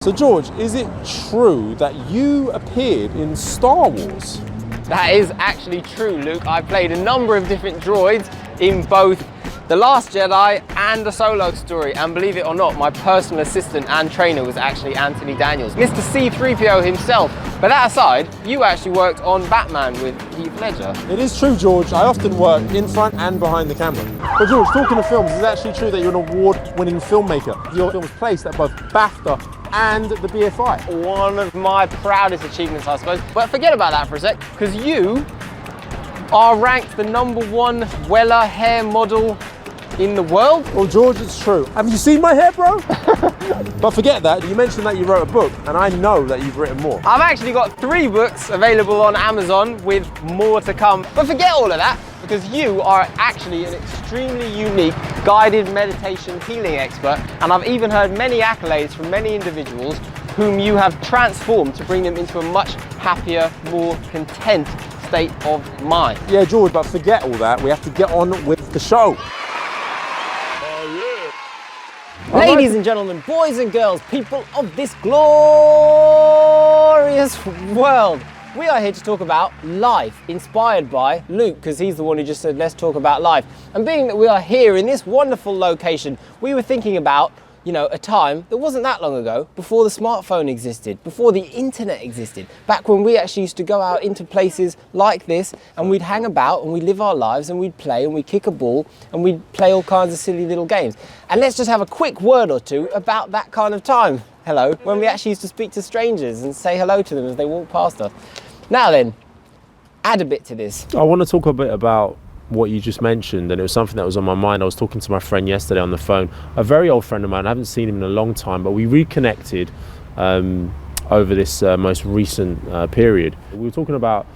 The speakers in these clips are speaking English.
So George, is it true that you appeared in Star Wars? That is actually true, Luke. I played a number of different droids in both The Last Jedi and The Solo Story, and believe it or not, my personal assistant and trainer was actually Anthony Daniels, Mr. C-3PO himself. But that aside, you actually worked on Batman with Heath Ledger. It is true, George. I often work in front and behind the camera. But George, talking of films, is it actually true that you're an award-winning filmmaker? Your film was placed at both BAFTA and the BFI. One of my proudest achievements, I suppose. But forget about that for a sec, because you are ranked the #1 Weller hair model in the world. Well, George, it's true. Have you seen my hair, bro? But forget that, you mentioned that you wrote a book, and I know that you've written more. I've actually got 3 books available on Amazon with more to come. But forget all of that, because you are actually an extremely unique guided meditation healing expert, and I've even heard many accolades from many individuals whom you have transformed to bring them into a much happier, more content state of mind. Yeah, George, but forget all that. We have to get on with the show. Ladies and gentlemen, boys and girls, people of this glorious world, we are here to talk about life, inspired by Luke, because he's the one who just said, let's talk about life. And being that we are here in this wonderful location, we were thinking about, you know, a time that wasn't that long ago, before the smartphone existed, before the internet existed, back when we actually used to go out into places like this and we'd hang about and we'd live our lives and we'd play and we'd kick a ball and we'd play all kinds of silly little games. And let's just have a quick word or two about that kind of time, hello, when we actually used to speak to strangers and say hello to them as they walk past us. Now then, add a bit to this. I want to talk a bit about what you just mentioned, and it was something that was on my mind. I was talking to my friend yesterday on the phone, a very old friend of mine. I haven't seen him in a long time, but we reconnected over this most recent period. We were talking about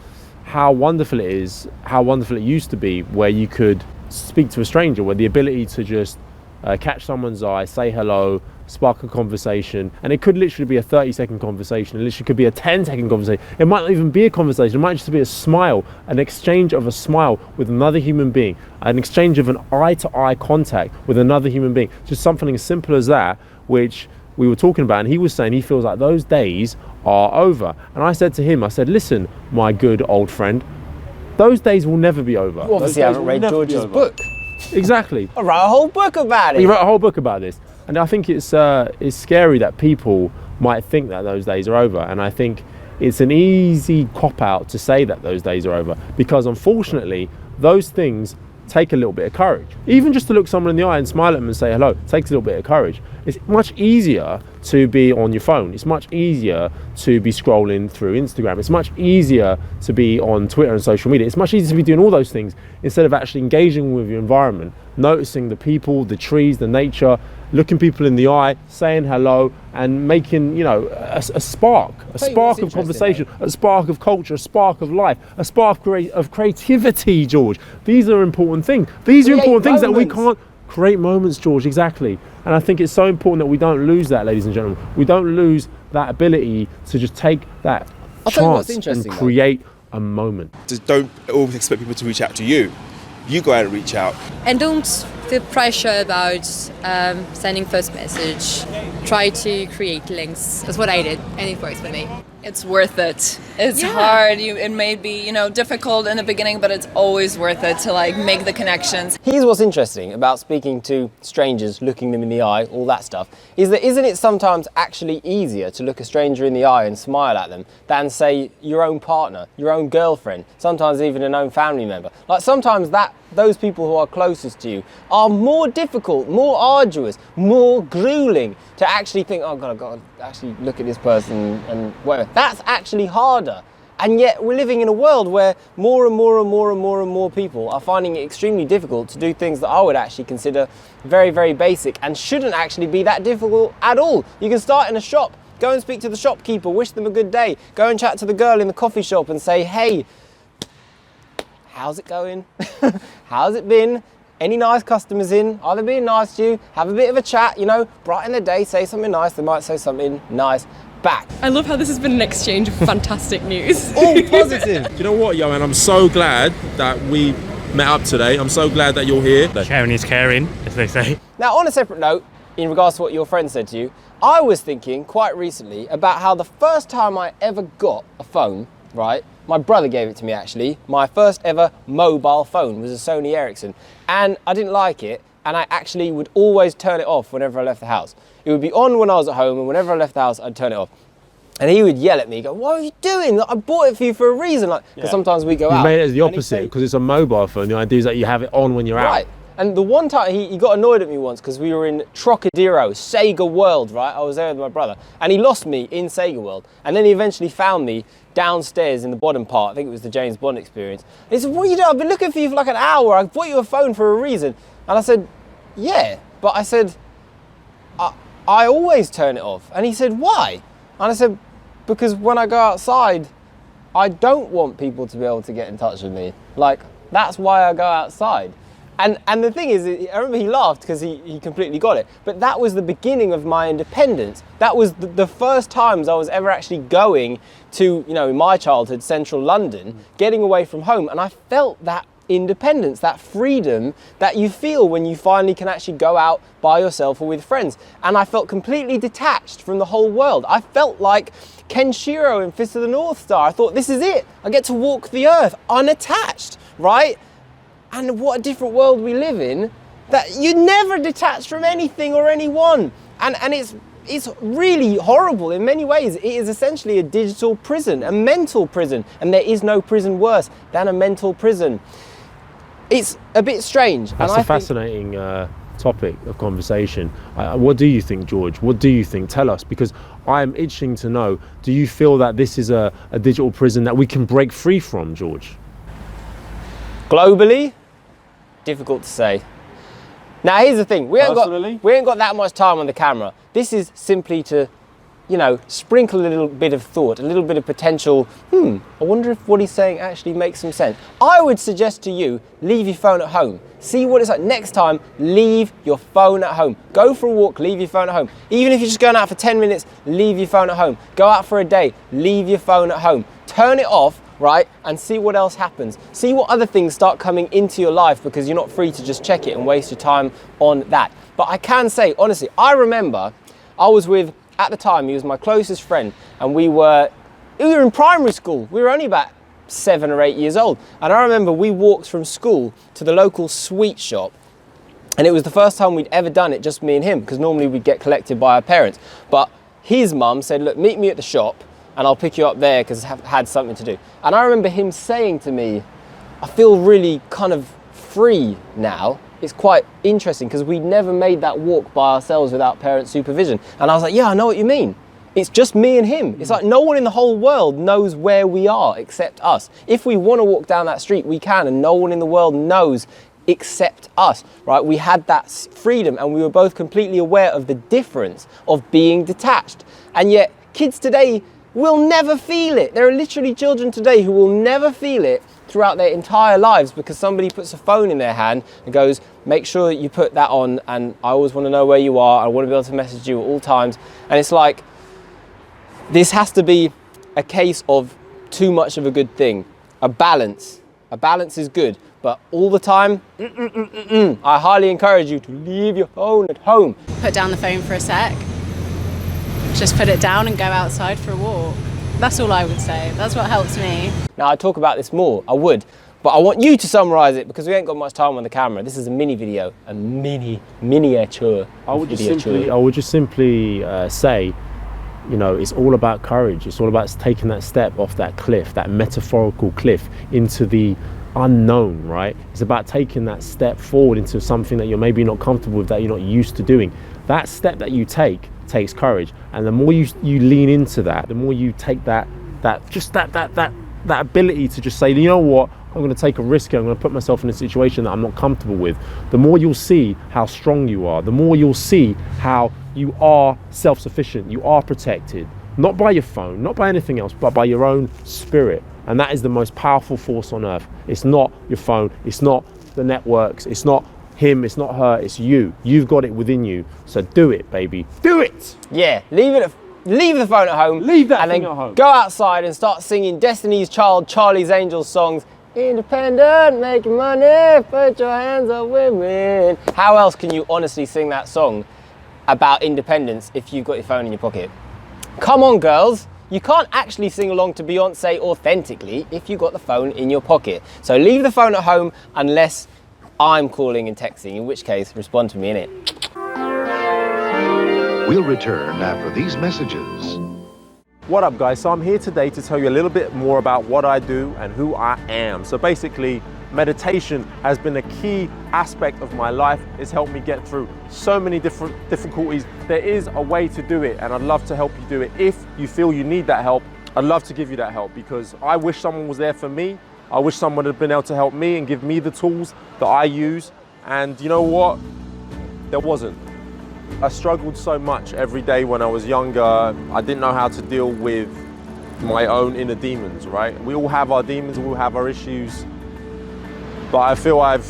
how wonderful it is, how wonderful it used to be, where you could speak to a stranger, where the ability to just catch someone's eye, say hello, spark a conversation, and it could literally be a 30-second conversation. It literally could be a 10-second conversation. It might not even be a conversation. It might just be a smile, an exchange of a smile with another human being, an exchange of an eye-to-eye contact with another human being. Just something as simple as that, which we were talking about, and he was saying he feels like those days are over. And I said to him, I said, listen, my good old friend, those days will never be over. You obviously haven't read George's book. Exactly. I wrote a whole book about it. He wrote a whole book about this. And I think it's scary that people might think that those days are over. And I think it's an easy cop-out to say that those days are over, because unfortunately, those things take a little bit of courage. Even just to look someone in the eye and smile at them and say hello takes a little bit of courage. It's much easier to be on your phone. It's much easier to be scrolling through Instagram. It's much easier to be on Twitter and social media. It's much easier to be doing all those things instead of actually engaging with your environment, noticing the people, the trees, the nature, looking people in the eye, saying hello, and making, you know, a spark of conversation, a spark of culture, a spark of life, a spark of creativity, George. These are important things. These are important things that we can't create moments, George, exactly. And I think it's so important that we don't lose that, ladies and gentlemen. We don't lose that ability to just take that chance and create a moment. Just don't always expect people to reach out to you. You go out and reach out. And don't feel pressure about sending first message. Try to create links. That's what I did, and it works for me. It's worth it. It's hard. It may be, difficult in the beginning, but it's always worth it to make the connections. Here's what's interesting about speaking to strangers, looking them in the eye, all that stuff, is that isn't it sometimes actually easier to look a stranger in the eye and smile at them than, say, your own partner, your own girlfriend, sometimes even an own family member? Like sometimes those people who are closest to you are more difficult, more arduous, more grueling to actually think, oh God, I've got to actually look at this person and whatever. That's actually harder. And yet we're living in a world where more and more and more and more and more people are finding it extremely difficult to do things that I would actually consider very, very basic and shouldn't actually be that difficult at all. You can start in a shop, go and speak to the shopkeeper, wish them a good day, go and chat to the girl in the coffee shop and say, hey, how's it going? How's it been? Any nice customers in? Are they being nice to you? Have a bit of a chat, brighten the day, say something nice. They might say something nice back. I love how this has been an exchange of fantastic news. All positive. Do you know what, Johan? I'm so glad that we met up today. I'm so glad that you're here. Sharing is caring, as they say. Now, on a separate note, in regards to what your friend said to you, I was thinking quite recently about how the first time I ever got a phone, right? My brother gave it to me actually. My first ever mobile phone was a Sony Ericsson, and I didn't like it, and I actually would always turn it off whenever I left the house. It would be on when I was at home, and whenever I left the house, I'd turn it off. And he would yell at me, go, "What are you doing? I bought it for you for a reason." Like, because sometimes we go out. You made it as the and he'd opposite say- because it's a mobile phone. The idea is that you have it on when you're Right. out. And the one time he got annoyed at me once because we were in Trocadero, Sega World, right? I was there with my brother, and he lost me in Sega World. And then he eventually found me downstairs in the bottom part. I think it was the James Bond experience. And he said, "What are you doing? I've been looking for you for like an hour. I bought you a phone for a reason." And I said, "Yeah, but I said, I always turn it off." And he said, "Why?" And I said, "Because when I go outside, I don't want people to be able to get in touch with me. Like, that's why I go outside." And the thing is, I remember he laughed because he completely got it. But that was the beginning of my independence. That was the first times I was ever actually going to, you know, in my childhood, central London, getting away from home. And I felt that independence, that freedom that you feel when you finally can actually go out by yourself or with friends. And I felt completely detached from the whole world. I felt like Kenshiro in Fist of the North Star. I thought, this is it. I get to walk the earth unattached, right? And what a different world we live in, that you're never detached from anything or anyone. And it's really horrible in many ways. It is essentially a digital prison, a mental prison. And there is no prison worse than a mental prison. It's a bit strange. That's a fascinating topic of conversation. What do you think, George? What do you think? Tell us, because I'm itching to know, do you feel that this is a digital prison that we can break free from, George? Globally, difficult to say. Now here's the thing, we ain't got that much time on the camera. This is simply to, you know, sprinkle a little bit of thought, a little bit of potential, I wonder if what he's saying actually makes some sense. I would suggest to you, leave your phone at home. See what it's like next time, leave your phone at home. Go for a walk, leave your phone at home. Even if you're just going out for 10 minutes, leave your phone at home. Go out for a day, leave your phone at home. Turn it off, right, and see what else happens. See what other things start coming into your life, because you're not free to just check it and waste your time on that. But I can say, honestly, I remember I was with, at the time, he was my closest friend, and we were in primary school. We were only about 7 or 8 years old. And I remember we walked from school to the local sweet shop, and it was the first time we'd ever done it, just me and him, because normally we'd get collected by our parents. But his mum said, "Look, meet me at the shop, and I'll pick you up there because I had something to do." And I remember him saying to me, "I feel really kind of free now." It's quite interesting because we'd never made that walk by ourselves without parent supervision. And I was like, yeah, I know what you mean. It's just me and him. It's like no one in the whole world knows where we are except us. If we want to walk down that street, we can, and no one in the world knows except us, right? We had that freedom, and we were both completely aware of the difference of being detached. And yet kids today will never feel it. There are literally children today who will never feel it throughout their entire lives because somebody puts a phone in their hand and goes, "Make sure that you put that on, and I always want to know where you are. I want to be able to message you at all times." And it's like, this has to be a case of too much of a good thing. A balance. A balance is good, but all the time, I highly encourage you to leave your phone at home. Put down the phone for a sec. Just put it down and go outside for a walk. That's all I would say. That's what helps me. Now, I'd talk about this more, I would, but I want you to summarize it because we ain't got much time on the camera. This is a mini video, a miniature. I would just simply say, you know, it's all about courage. It's all about taking that step off that cliff, that metaphorical cliff, into the unknown, right? It's about taking that step forward into something that you're maybe not comfortable with, that you're not used to doing. That step that you take takes courage, and the more you lean into that, the more you take that ability to just say, you know what, I'm going to take a risk here, I'm going to put myself in a situation that I'm not comfortable with. The more you'll see how strong you are, the more you'll see how you are self-sufficient, you are protected, not by your phone, not by anything else, but by your own spirit. And that is the most powerful force on earth. It's not your phone, it's not the networks, it's not him, it's not her, it's you. You've got it within you. So do it, baby. Do it! Yeah, leave the phone at home. Leave that and thing then at home. Go outside and start singing Destiny's Child, Charlie's Angels songs. Independent, making money, put your hands up, women. How else can you honestly sing that song about independence if you've got your phone in your pocket. Come on, girls. You can't actually sing along to Beyonce authentically if you've got the phone in your pocket. So leave the phone at home unless I'm calling and texting, in which case respond to me innit. We'll return after these messages. What up, guys? So I'm here today to tell you a little bit more about what I do and who I am. So basically, meditation has been a key aspect of my life. It's helped me get through so many different difficulties. There is a way to do it, and I'd love to help you do it. If you feel you need that help, I'd love to give you that help, because I wish someone was there for me. I wish someone had been able to help me and give me the tools that I use. And you know what? There wasn't. I struggled so much every day when I was younger. I didn't know how to deal with my own inner demons, right? We all have our demons, we all have our issues. But I feel I've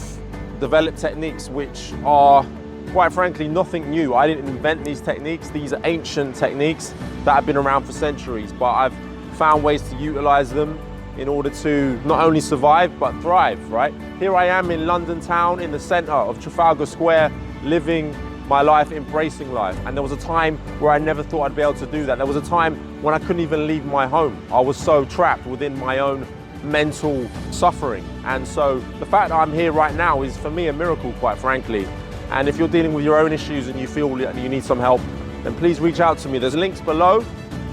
developed techniques which are, quite frankly, nothing new. I didn't invent these techniques. These are ancient techniques that have been around for centuries, but I've found ways to utilize them in order to not only survive, but thrive, right? Here I am in London town, in the center of Trafalgar Square, living my life, embracing life. And there was a time where I never thought I'd be able to do that. There was a time when I couldn't even leave my home. I was so trapped within my own mental suffering. And so the fact that I'm here right now is for me a miracle, quite frankly. And if you're dealing with your own issues and you feel that you need some help, then please reach out to me. There's links below.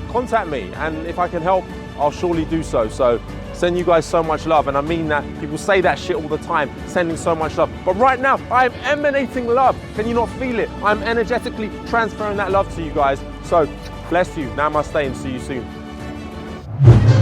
Contact me, and if I can help, I'll surely do so. So send you guys so much love, and I mean that. People say that shit all the time, sending so much love. But right now, I'm emanating love. Can you not feel it? I'm energetically transferring that love to you guys. So bless you. Namaste, and see you soon.